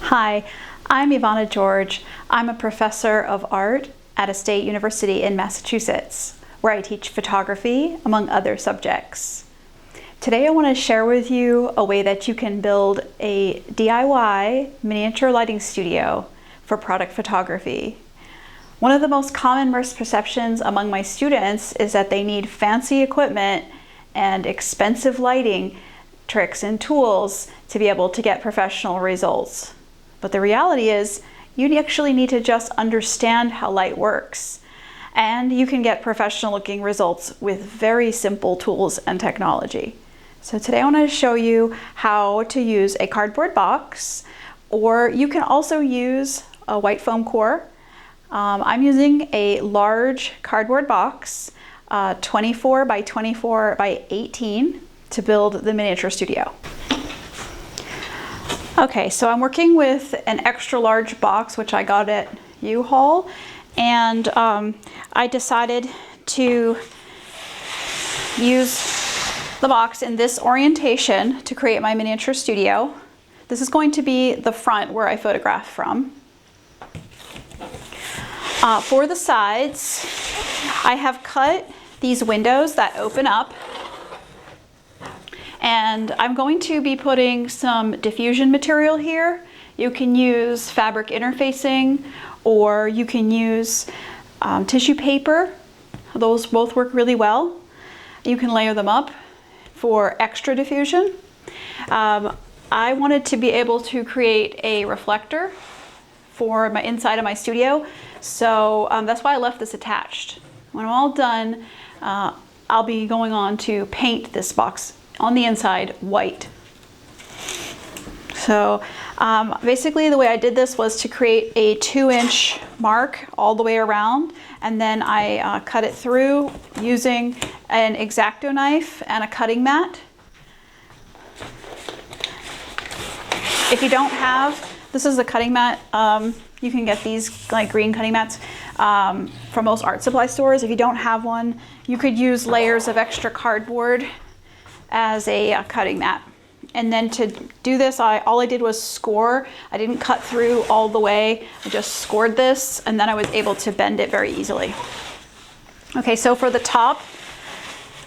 Hi, I'm Ivana George. I'm a professor of art at a state university in Massachusetts, where I teach photography, among other subjects. Today I want to share with you a way that you can build a DIY miniature lighting studio for product photography. One of the most common misperceptions among my students is that they need fancy equipment and expensive lighting tricks and tools to be able to get professional results. But the reality is, you actually need to just understand how light works. And you can get professional looking results with very simple tools and technology. So today I want to show you how to use a cardboard box, or you can also use a white foam core. I'm using a large cardboard box, 24 by 24 by 18, to build the miniature studio. Okay, so I'm working with an extra large box, which I got at U-Haul, and I decided to use the box in this orientation to create my miniature studio. This is going to be the front where I photograph from. For the sides, I have cut these windows that open up, and I'm going to be putting some diffusion material here. You can use fabric interfacing, or you can use tissue paper. Those both work really well. You can layer them up for extra diffusion. I wanted to be able to create a reflector for my inside of my studio, so that's why I left this attached. When I'm all done, I'll be going on to paint this box on the inside white. So basically the way I did this was to create a 2-inch mark all the way around, and then I cut it through using an X-Acto knife and a cutting mat. If you don't have, this is a cutting mat, you can get these like green cutting mats from most art supply stores. If you don't have one, you could use layers of extra cardboard as a cutting mat. And then to do this, all I did was score. I didn't cut through all the way. I just scored this, and then I was able to bend it very easily. Okay, so for the top,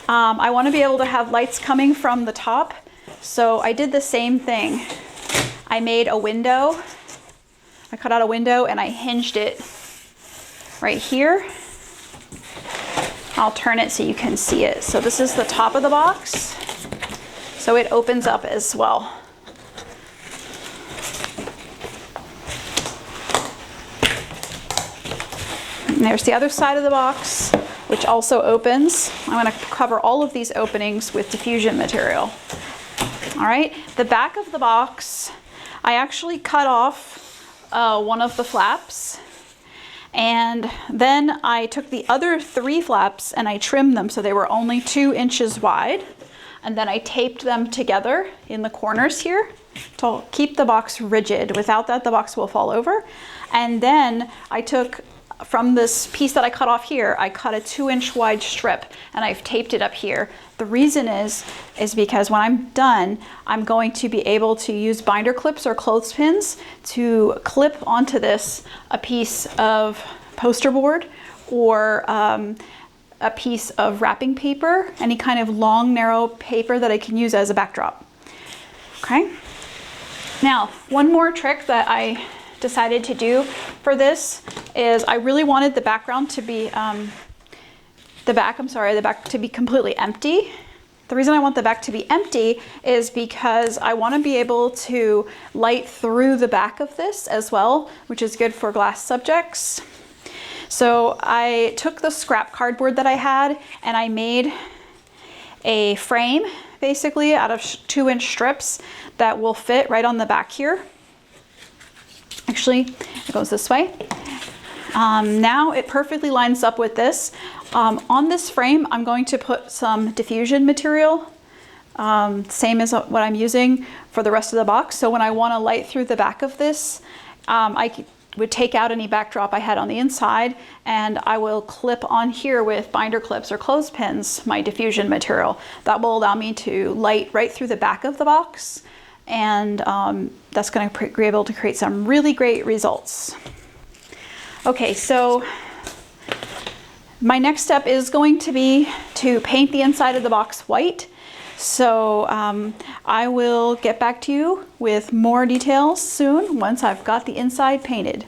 I want to be able to have lights coming from the top. So I did the same thing. I made a window. I cut out a window and I hinged it right here. I'll turn it so you can see it. So this is the top of the box. So it opens up as well. And there's the other side of the box, which also opens. I'm going to cover all of these openings with diffusion material. All right, the back of the box, I actually cut off one of the flaps, and then I took the other 3 flaps and I trimmed them so they were only 2 inches wide. And then I taped them together in the corners here to keep the box rigid. Without that, the box will fall over. And then I took, from this piece that I cut off here, I cut a 2-inch wide strip and I've taped it up here. The reason is because when I'm done, I'm going to be able to use binder clips or clothespins to clip onto this a piece of poster board or a piece of wrapping paper, any kind of long, narrow paper that I can use as a backdrop. Okay. Now, one more trick that I decided to do for this is I really wanted the background to be, the back to be completely empty. The reason I want the back to be empty is because I want to be able to light through the back of this as well, which is good for glass subjects. So I took the scrap cardboard that I had and I made a frame basically out of 2-inch strips that will fit right on the back here. Actually, it goes this way. Now it perfectly lines up with this. On this frame, I'm going to put some diffusion material, same as what I'm using for the rest of the box. So when I want to light through the back of this, I would take out any backdrop I had on the inside, and I will clip on here with binder clips or clothespins my diffusion material. That will allow me to light right through the back of the box and that's going to be able to create some really great results. Okay, so my next step is going to be to paint the inside of the box white. So I will get back to you with more details soon once I've got the inside painted.